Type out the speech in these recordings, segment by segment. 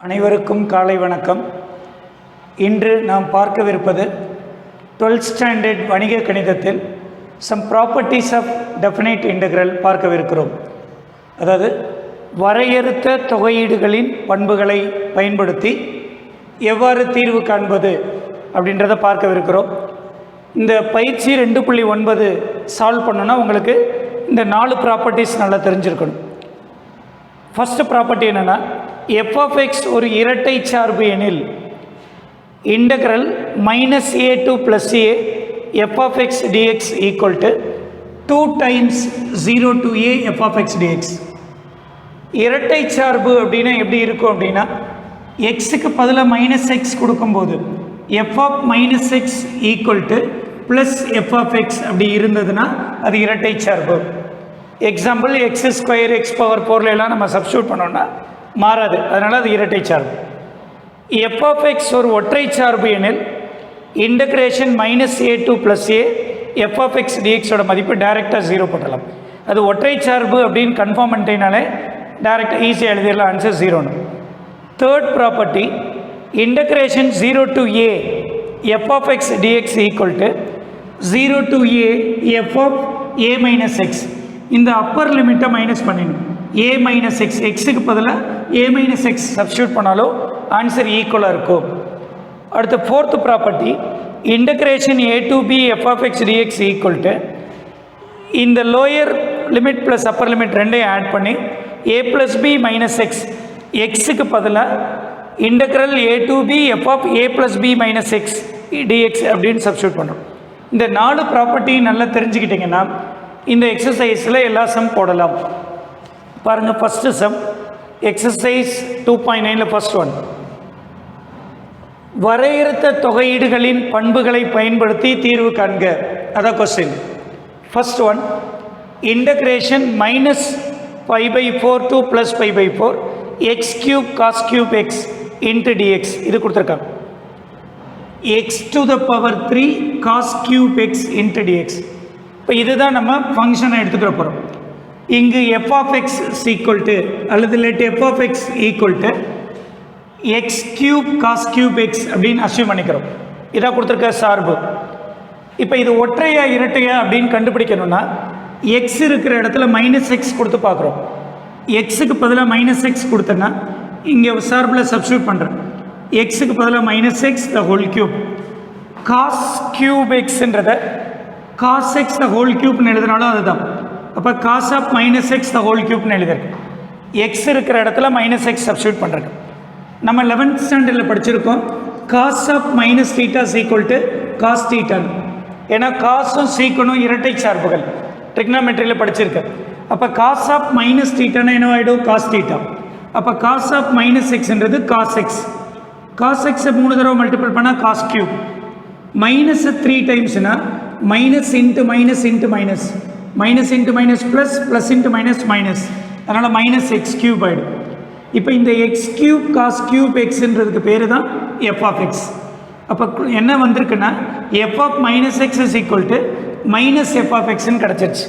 அனைவருக்கும் காலை வணக்கம். இன்று நாம் பார்க்கவிருப்பது 12th ஸ்டாண்டர்ட் வணிக கணிதத்தில் some properties of definite integral பார்க்கவிருக்கிறோம். அதாவது வரையறுத்த தொகையீடுகளின் பண்புகளை பயன்படுத்தி எவ்வாறு தீர்வு காண்பது அப்படின்றத பார்க்கவிருக்கிறோம். இந்த பயிற்சி 2.9 சால்வ் பண்ணோன்னா உங்களுக்கு இந்த 4 ப்ராப்பர்ட்டிஸ் நல்லா தெரிஞ்சிருக்கணும். ஃபஸ்ட்டு ப்ராப்பர்ட்டி என்னென்னா, f of x ஒரு இரட்டை சார்பு எனில் integral -a to +a f of x dx equal to 2 times 0 to a f of x dx. இரட்டை சார்பு அப்படின்னா எப்படி இருக்கும் அப்படின்னா, எக்ஸுக்கு பதிலாக -x கொடுக்கும்போது f of -x equal to +f of x அப்படி இருந்ததுன்னா அது இரட்டை சார்பு. எக்ஸாம்பிள் x² x⁴ எல்லாம் நம்ம சப்ஸ்டியூட் பண்ணோம்னா மாறாது, அதனால் அது இரட்டை சார்பு. f of x ஒரு ஒற்றை சார்பு எனில் integration -a to +a f of x dxோட மதிப்பு டைரெக்டாக 0 போட்டலாம். அது ஒற்றை சார்பு அப்படின்னு கன்ஃபார்ம் பண்ணிட்டேனாலே டைரெக்டாக ஈஸியாக எழுதிடலாம், ஆன்சர் 0ன்னு. Third property, integration 0 to a f of x dx equal to 0 to a f of a minus x. இந்த அப்பர் லிமிட்டை மைனஸ் பண்ணிடணும். a minus x, எக்ஸுக்கு பதிலாக a minus x சப்ஸ்டியூட் பண்ணாலும் ஆன்சர் ஈக்குவலாக இருக்கும். அடுத்து fourth property, integration a to b f of x dx equal to இந்த lower limit plus upper limit ரெண்டையும் ஆட் பண்ணி a plus b minus x, எக்ஸுக்கு பதிலாக integral a to b f of a plus b minus x dx அப்படின்னு substitute பண்ணுறோம். இந்த 4 ப்ராப்பர்ட்டியும் நல்லா தெரிஞ்சுக்கிட்டிங்கன்னா இந்த எக்ஸசைஸில் எல்லா சம் போடலாம். பாருங்கள், first some exercise 2.9 first one, வரையறுத்த தொகையீடுகளின் பண்புகளை பயன்படுத்தி தீர்வு காண்க. அதான் question. First one, integration -π/4 to +π/4 x³ cos³ x into dx இது கொடுத்துருக்காங்க. x⁻³ cos³ x into dx. இப்போ இதுதான் நம்ம ஃபங்க்ஷனை எடுத்துக்கிற போகிறோம். இங்கு f of x equal to அல்லது let f of x equal to x³ cos³ x அப்படின்னு அஸ்யூம் பண்ணிக்கிறோம். இதாக கொடுத்துருக்க சார்பு. இப்போ இது ஒற்றையா இரட்டையா அப்படின்னு கண்டுபிடிக்கணும்னா x இருக்கிற இடத்துல -x கொடுத்து பார்க்குறோம். எக்ஸுக்கு பதிலாக -x கொடுத்தேன்னா இங்கே சார்பில் சப்ஸ்டியூட் பண்ணுறேன். எக்ஸுக்கு பதிலாக -x the whole cube, cos³ xன்றதை cos x the whole cubeன்னு எழுதினாலும் அதுதான். அப்போ cos of -x the whole cubeன்னு எழுதிருக்கு. எக்ஸ் இருக்கிற இடத்துல -x சப்ஸ்டியூட் பண்ணுறேன். நம்ம 11th ஸ்டாண்டர்டில் படிச்சிருக்கோம் cos of -θ equal to cos θ. ஏன்னா காசும் சீக்கணும் இரட்டை சார்புகள், ட்ரிக்னாமெட்ரியில் படிச்சிருக்கேன். அப்போ cos of -θ என்னவாயிடும், cos θ. அப்போ cos of -xன்றது cos x. cos x 3 தடவை மல்டிபிள் பண்ணால் cos³ -3 டைம்ஸ்னா minus into minus into minus, minus into minus plus, plus into minus minus, அதனால் -x³ ஆகிடும். இப்போ இந்த x³ cos³ xன்றதுக்கு பேர் தான் f of x. அப்போ என்ன வந்திருக்குன்னா f of -x is equal to -f of xன்னு கிடச்சிருச்சு.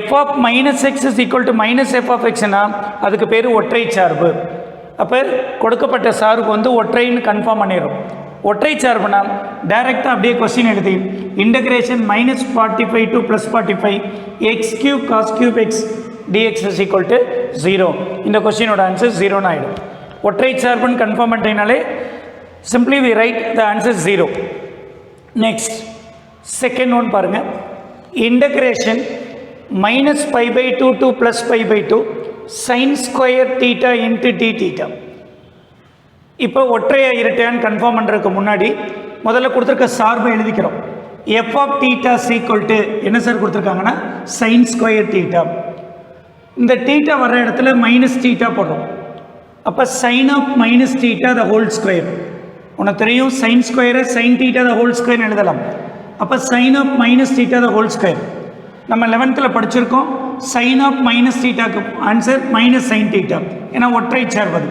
f of -x is equal to -f of xன்னா அதுக்கு பேர் ஒற்றை சார்பு. அப்போ கொடுக்கப்பட்ட சார்பு வந்து ஒற்றைன்னு கன்ஃபார்ம் பண்ணிடும். ஒற்றை சார்புனா டைரெக்டாக அப்படியே கொஸ்டின் எழுதி integration -45 to +45 x³ cos³ x dx is equal to 0. இந்த கொஸ்டினோட ஆன்சர் 0ன்னு ஆகிடும். ஒற்றை சார்புன்னு கன்ஃபார்ம் பண்ணிட்டீங்கனாலே simply we write the answer 0. Next second one பாருங்கள், integration -π/2 to +π/2 sin² θ into dθ. இப்போ ஒற்றையா இரட்டையான்னு கன்ஃபார்ம் பண்ணுறதுக்கு முன்னாடி முதல்ல கொடுத்துருக்க சார்பை எழுதிக்கிறோம். f of θ equal to என்ன சார் கொடுத்துருக்காங்கன்னா sin² θ. இந்த θ வர்ற இடத்துல -θ போடுறோம். அப்போ sin of -θ the whole square. உனக்கு தெரியும் sin² sin θ the whole square எழுதலாம். அப்போ sin of -θ the whole square. நம்ம 11th படிச்சிருக்கோம் sin of -θக்கு ஆன்சர் -sin θ. ஏன்னா ஒற்றை சார்பது.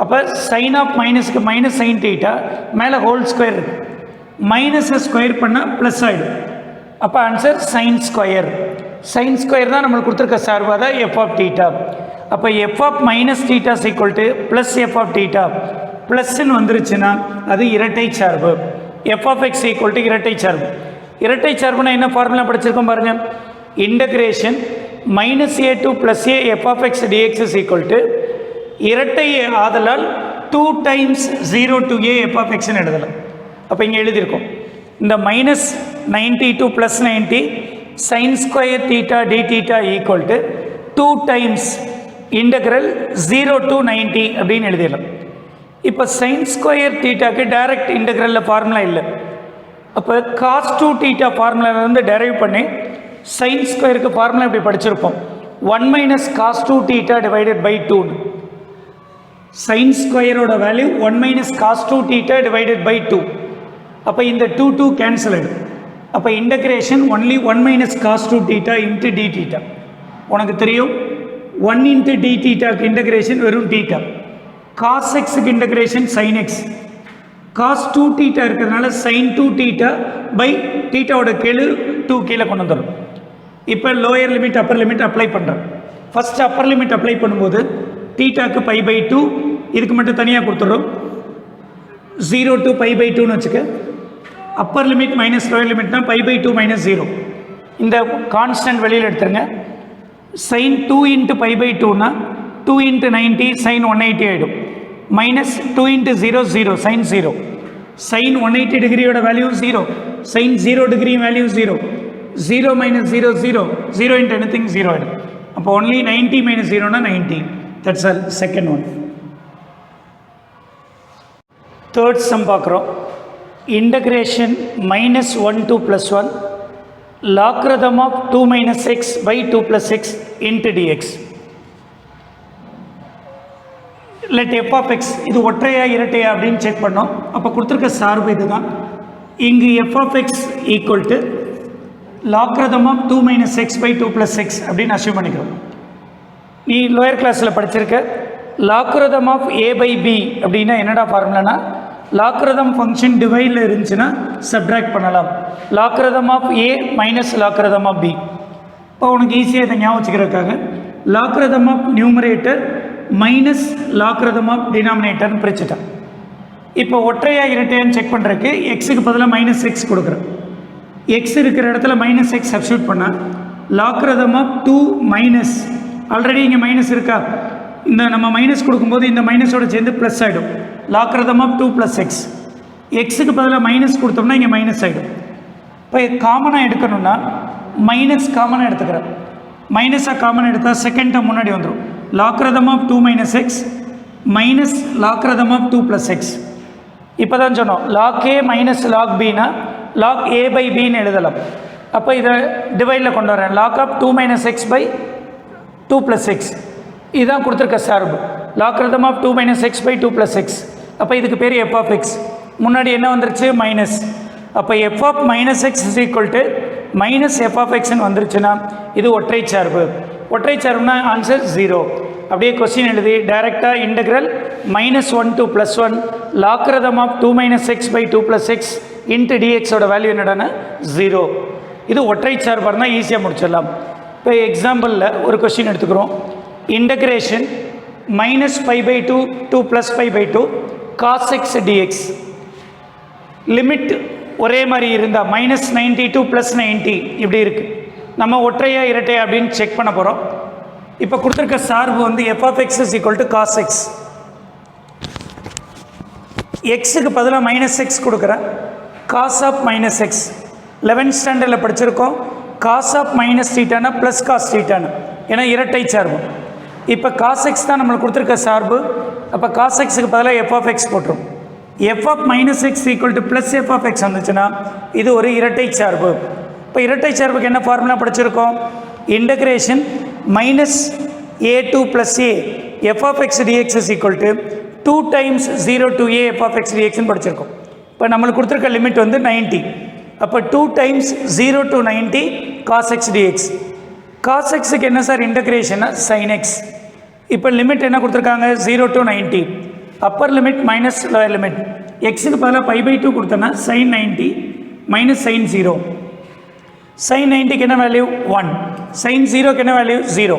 அப்போ சைன் ஆஃப் மைனஸுக்கு -sin θ மேலே ஹோல் ஸ்கொயர் இருக்குது, மைனஸை ஸ்கொயர் பண்ணால் ப்ளஸ் ஆகிடும். அப்போ ஆன்சர் sin². sin² தான் நம்மளுக்கு கொடுத்துருக்க சார்பு, தான் f of θ. அப்போ f of minus theta equal to plus f of theta ப்ளஸ்ன்னு வந்துருச்சுன்னா அது இரட்டை சார்பு. F of x equal to இரட்டை சார்பு. இரட்டை சார்புனா என்ன ஃபார்முலா படிச்சிருக்கோம் பாருங்கள். Integration minus a to plus a f of x dx is equal to இரட்டை ஆதலால் 2 times 0 to a f of எக்ஸ்ன்னு எழுதலாம். அப்போ இங்கே எழுதியிருக்கோம் இந்த minus 90 to plus 90 sine square theta d theta equal to 2 times integral 0 to 90 அப்படின்னு எழுதிடலாம். இப்போ சைன் ஸ்கொயர் தீட்டாக்கு டைரக்ட் இன்டகிரலில் ஃபார்முலா இல்லை. அப்போ காஸ் 2 தீட்டா ஃபார்முலாவிலேருந்து டெரைவ் பண்ணி சைன் ஸ்கொயருக்கு ஃபார்முலா இப்படி படிச்சிருப்போம். 1 minus cos 2 theta divided by 2. Sine ஸ்கொயரோட value 1 minus cos 2 theta divided by 2. அப்போ இந்த 2 கேன்சல் ஆகிடும். அப்போ integration only 1 minus cos 2 theta into d theta. உனக்கு தெரியும் 1 இன்ட்டு டி தீட்டாக்கு இன்டகிரேஷன் வெறும் தீட்டா. காஸ் எக்ஸுக்கு integration sine x. Cos 2 theta இருக்கிறதுனால சைன் 2 தீட்டா பை தீட்டாவோட கீழே 2 கீழே கொண்டு வந்துடும். இப்போ lower limit upper limit apply பண்ணுறோம். ஃபஸ்ட் அப்பர் லிமிட் அப்ளை பண்ணும்போது தீட்டாக்கு பை பை 2 இதுக்கு மட்டும் தனியாக கொடுத்துட்றோம். 0 டு பை பை 2ன்னு வச்சுக்க. அப்பர் லிமிட் மைனஸ் லோயர் லிமிட்னா பை பை 2 மைனஸ் 0. இந்த கான்ஸ்டன்ட் வெளியில் எடுத்துருங்க. சைன் 2 இன்ட்டு பை பை 2னா 2 இன்ட்டு 90 சைன் 180 ஆகிடும். Minus 2 into 0 0 sine 0. சைன் 180 டிகிரியோட value 0. Sine 0 degree value 0. 0 minus 0 0. 0 into anything 0 ஆகிடும். அப்போ ஒன்லி 90 மைனஸ் 0னா 90. That's all. Second one. Third some பார்க்குறோம். Integration minus 1 to plus 1 logarithm of 2 minus x by 2 plus x into dx. Let f of x இது ஒற்றையா இரட்டையா அப்படின்னு check பண்ணோம். அப்போ கொடுத்துருக்க சார்பு இது தான். இங்கு f of x equal to logarithm of 2 minus x by 2 plus x அப்படின்னு அசியூம் பண்ணிக்கிறோம். நீ லோயர் கிளாஸில் படிச்சிருக்க logarithm of a by b அப்படின்னா என்னடா ஃபார்முலானா லாக்ரதம் ஃபங்க்ஷன் டிவைடில் இருந்துச்சுன்னா சப்ட்ராக்ட் பண்ணலாம். Logarithm of a minus logarithm of b. இப்போ உனக்கு ஈஸியாக இதை ஞாபகம் வச்சுக்கிறதுக்காக logarithm of numerator minus logarithm of டினாமினேட்டர்னு பிரிச்சுட்டான். இப்போ ஒற்றையா இரட்டையான்னு செக் பண்ணுறதுக்கு எக்ஸுக்கு பதிலாக மைனஸ் எக்ஸ் கொடுக்குறோம். எக்ஸ் இருக்கிற இடத்துல மைனஸ் எக்ஸ் சப்ஸ்டியூட் பண்ணால் லாக்ரதம் ஆஃப் 2 மைனஸ் ஆல்ரெடி இங்கே மைனஸ் இருக்கா. இந்த நம்ம மைனஸ் கொடுக்கும்போது இந்த மைனஸோட சேர்ந்து ப்ளஸ் ஆகிடும். Logarithm of 2 plus X. எக்ஸுக்கு பதிலாக மைனஸ் கொடுத்தோம்னா இங்கே மைனஸ் ஆகிடும். இப்போ காமனாக எடுக்கணும்னா மைனஸ் காமனாக எடுத்துக்கிறேன். மைனஸாக காமனாக எடுத்தால் செகண்ட் டேர்ம் முன்னாடி வந்துடும். Logarithm of 2 minus x minus logarithm of 2 plus x. இப்போ தான் சொன்னோம் லாக் ஏ மைனஸ் லாக் பின்னா லாக் ஏ பை பின்னு எழுதலாம். அப்போ இதை டிவைடில் கொண்டு வரேன். Log of 2 minus x by 2 plus x. இதுதான் கொடுத்துருக்க சார்பு. Logarithm of 2 minus x by 2 plus x. அப்போ இதுக்கு பேர் எஃப் ஆஃப் எக்ஸ். முன்னாடி என்ன வந்துருச்சு மைனஸ். அப்போ f of minus x is equal to minus f of எக்ஸ்ன்னு வந்துருச்சுன்னா இது ஒற்றை சார்பு. ஒற்றை சார்புனா ஆன்சர் 0. அப்படியே கொஸ்டின் எழுதி டைரெக்டாக integral minus 1 to plus 1 logarithm of 2 minus x by 2 plus x into டிஎக்ஸோட வேல்யூ என்னடானா 0. இது ஒற்றை சார்பாக இருந்தால் ஈஸியாக முடிச்சிடலாம். இப்போ எக்ஸாம்பிளில் ஒரு கொஸ்டின் எடுத்துக்கிறோம். Integration minus pi by 2 to plus pi by 2 cos x dx. Limit ஒரே மாதிரி இருந்தால் மைனஸ் 90 to ப்ளஸ் 90 இப்படி இருக்குது. நம்ம ஒற்றையா இரட்டையா அப்படின்னு செக் பண்ண போகிறோம். இப்போ கொடுத்துருக்க சார்பு வந்து f of x is equal to cos x. எக்ஸுக்கு பதிலாக மைனஸ் எக்ஸ் கொடுக்குறேன். Cos of minus x 11th ஸ்டாண்டர்டில் படிச்சிருக்கோம். காஸ் ஆஃப் மைனஸ் தீட்டானா ப்ளஸ் காஸ் தீட்டானு, ஏன்னா இரட்டை சார்பு. இப்போ காஸ் எக்ஸ் தான் நம்மளுக்கு கொடுத்துருக்க சார்பு. அப்போ காஸ் எக்ஸுக்கு பதிலாக எஃப் ஆஃப் எக்ஸ் போட்டுரும். F of minus x equal to plus f of x வந்துச்சுன்னா இது ஒரு இரட்டை சார்பு. இப்போ இரட்டை சார்புக்கு என்ன ஃபார்முலா படிச்சிருக்கோம்? Integration minus a to plus a f of x dx is equal to 2 times 0 to a f of x டிஎக்ஸ்ன்னு படிச்சிருக்கோம். இப்போ நம்மளுக்கு கொடுத்துருக்க லிமிட் வந்து 90. அப்போ 2 times 0 to 90 cos x dx. Cos எக்ஸுக்கு என்ன சார் இன்டகிரேஷன்னா சைன் எக்ஸ். இப்போ லிமிட் என்ன கொடுத்துருக்காங்க 0 to 90. Upper limit minus lower limit. எக்ஸுக்கு பதிலாக பை பை 2 கொடுத்தோன்னா சைன் 90 மைனஸ் சைன் 0. சைன் 90க்கு என்ன வேல்யூ 1, சைன் 0க்கு என்ன வேல்யூ 0.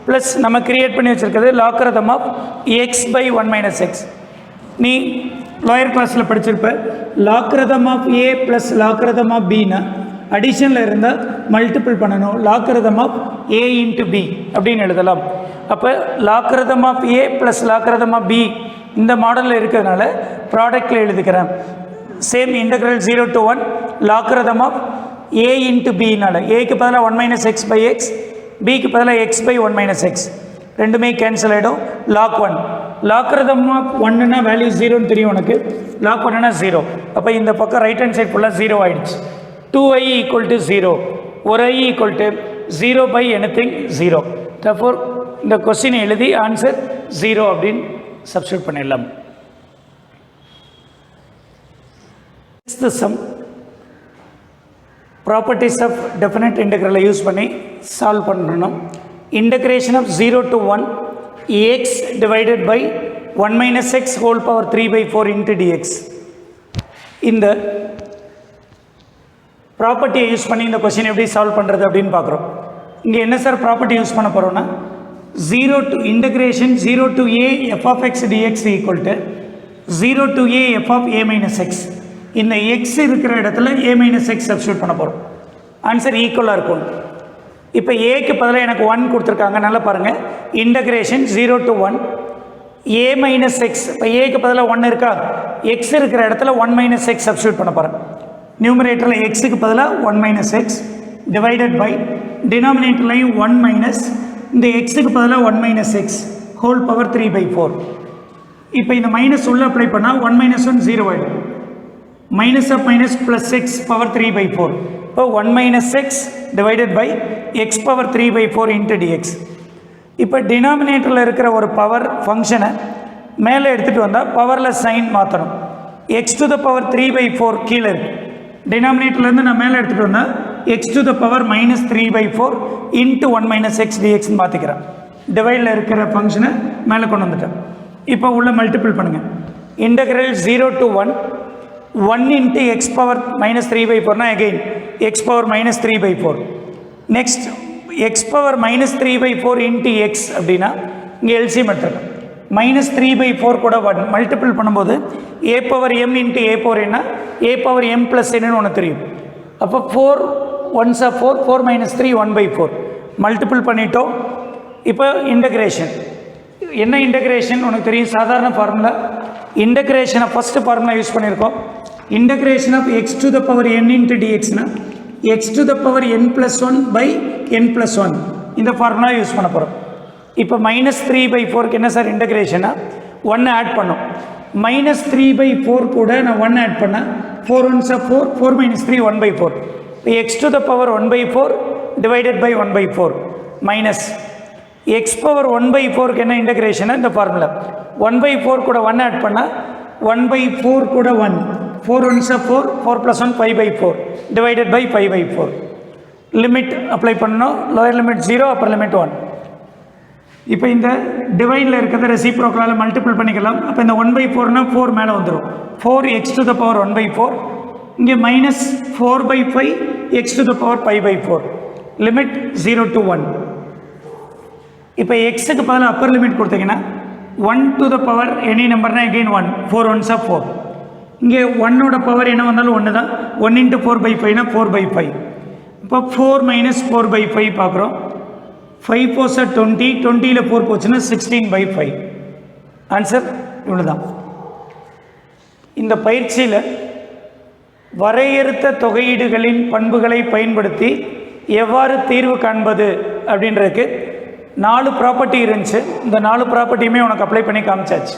ப்ளஸ் நம்ம கிரியேட் பண்ணி வச்சுருக்கிறது logarithm of x by 1 minus x. நீ லோயர் கிளாஸில் படிச்சிருப்ப logarithm of a plus logarithm of பின்னா அடிஷனில் இருந்தால் மல்டிபிள் பண்ணணும். Logarithm of a into b அப்படின்னு எழுதலாம். அப்போ logarithm of a plus logarithm of b இந்த மாடலில் இருக்கிறதுனால ப்ராடக்டில் எழுதிக்கிறேன். Same integral 0 to 1 logarithm of a into பின்னால ஏக்கு பதிலாக 1 மைனஸ் எக்ஸ் பை எக்ஸ், பிக்கு பதிலாக எக்ஸ் பை 1 மைனஸ் எக்ஸ், ரெண்டுமே கேன்சல் ஆகிடும். லாக் 1 லாக்ரதம் ஆஃப் 1னா வேல்யூ 0ன்னு தெரியும் உனக்கு, லாக் 1னா 0. அப்போ இந்த பக்கம் ரைட் ஹேண்ட் சைட் ஃபுல்லாக 0 ஆகிடுச்சு. 2i ஈக்குவல் டு 0, ஒரு i equal to 0 by anything 0. Therefore இந்த கொஸ்டினை எழுதி ஆன்சர் 0 அப்படின்னு சப்ஸ்டியூட் பண்ணிடலாம். Sixth sum, properties of definite இன்டெக்ரலை யூஸ் பண்ணி சால்வ் பண்ணணும். Integration of 0 to 1 x divided by 1 minus x whole power 3/4 into dx. இந்த ப்ராப்பர்ட்டியை யூஸ் பண்ணி இந்த கொஸ்டின் எப்படி சால்வ் பண்ணுறது அப்படின்னு பார்க்குறோம். இங்கே என்ன சார் ப்ராப்பர்ட்டி யூஸ் பண்ண போகிறோன்னா 0 to integration 0 to a f of x dx equal to 0 to a f of a minus x. இந்த எக்ஸ் இருக்கிற இடத்துல ஏ மைனஸ் எக்ஸ் சப்ஸ்டியூட் பண்ண போகிறோம். ஆன்சர் ஈக்குவலாக இருக்கும். இப்போ ஏக்கு பதிலாக எனக்கு 1 கொடுத்துருக்காங்க, நல்லா பாருங்கள். Integration 0 to 1 A minus X. இப்போ ஏக்கு பதிலாக 1 இருக்கா, எக்ஸ் இருக்கிற இடத்துல 1 மைனஸ் எக்ஸ் சப்ஸ்டியூட் பண்ண போகிறேன். நியூமரேட்டரில் எக்ஸுக்கு பதிலாக 1 மைனஸ் எக்ஸ் டிவைடட் பை டினாமினேட்டர்லையும் 1 மைனஸ் இந்த எக்ஸுக்கு பதிலாக 1 மைனஸ் எக்ஸ் ஹோல் பவர் 3/4. இப்போ இந்த மைனஸ் உள்ள அப்ளை பண்ணால் 1 மைனஸ் 1 0 ஆகிடும். Minus of minus plus x power 3/4. இப்போ 1 minus x divided by x power 3/4 into dx. இப்போ டினாமினேட்டரில் இருக்கிற ஒரு பவர் ஃபங்க்ஷனை மேலே எடுத்துகிட்டு வந்தால் பவரில் சைன் மாற்றணும். எக்ஸ் டு த பவர் 3/4 கீழே இருக்குது. டினாமினேட்டர்லேருந்து நான் மேலே எடுத்துகிட்டு வந்தால் x to the power minus 3/4 into 1 minus x டிஎக்ஸ்ன்னு மாற்றிக்கிறேன். டிவைடில் இருக்கிற ஃபங்க்ஷனை மேலே கொண்டு வந்துட்டேன். இப்போ உள்ள மல்டிபிள் பண்ணுங்கள். Integral 0 to 1 into x power minus 3/4 na again x power minus 3/4. next x power minus 3/4 into x அப்படின்னா இங்கே எல்சிஎம் எடுத்துருக்கேன். மைனஸ் 3/4 கூட 1 மல்டிபிள் பண்ணும்போது a power m into a power என்ன, a பவர் m ப்ளஸ் என்னன்னு ஒன்று தெரியும். அப்போ 4 1s are 4, 4 minus 3 1/4 மல்டிபிள் பண்ணிட்டோம். இப்போ இன்டகிரேஷன் என்ன, இன்டகிரேஷன் உனக்கு தெரியும், சாதாரண ஃபார்முலா. இன்டகிரேஷனை ஃபஸ்ட்டு ஃபார்முலா யூஸ் பண்ணியிருக்கோம். Integration of x to the power n into டிஎக்ஸ்னா x to the power n + 1 by n + 1 இந்த ஃபார்முலா யூஸ் பண்ண போகிறோம். இப்போ மைனஸ் 3/4க்கு என்ன சார் இன்டகிரேஷனா 1 ஆட் பண்ணோம். மைனஸ் 3/4 கூட நான் 1 ஆட் பண்ணேன். 4 1s are 4, 4 minus 3 1/4. இப்போ x to the power 1/4 divided by 1/4 minus x power 1/4க்கு என்ன இன்டகிரேஷனா இந்த ஃபார்முலா. 1/4 கூட 1 ஆட் பண்ணால் 1/4 கூட 1, 4 1s are 4, 4 + 1 5/4 divided by 5/4. Limit apply பண்ணணும். Lower limit 0, upper limit 1. இப்போ இந்த டிவைடில் இருக்கிறத ரெசிப்ரோக்கலால் மல்டிபிள் பண்ணிக்கலாம். அப்போ இந்த 1/4னா 4 மேலே வந்துடும். 4x டு த பவர் 1/4 இங்கே minus 4/5 x to the power 5/4. Limit 0 to 1. இப்போ எக்ஸுக்கு பதிலாக அப்பர் லிமிட் கொடுத்தீங்கன்னா 1 டு த பவர் எனி நம்பர்னா எகெயின் 1, 4 1s are 4. இங்கே 1ஓட பவர் என்ன வந்தாலும் 1 தான். 1 × 4/5னா 4/5. இப்போ 4 மைனஸ் 4/5 பார்க்குறோம். 5 4s are 20, 20ல் 4 போச்சுன்னா 16/5. ஆன்சர் இவ்வளோ தான். இந்த பயிற்சியில் வரையறுத்த தொகையீடுகளின் பண்புகளை பயன்படுத்தி எவ்வாறு தீர்வு காண்பது அப்படின்றதுக்கு 4 ப்ராப்பர்ட்டி இருந்துச்சு. இந்த 4 ப்ராப்பர்ட்டியுமே உனக்கு அப்ளை பண்ணி காமிச்சாச்சு.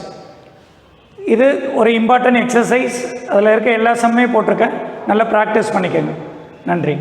இது ஒரு இம்பார்ட்டன்ட் எக்ஸசைஸ். அதில் இருக்க எல்லா சம்மையும் போட்டிருக்கேன். நல்லா ப்ராக்டிஸ் பண்ணிக்கோங்க. நன்றி.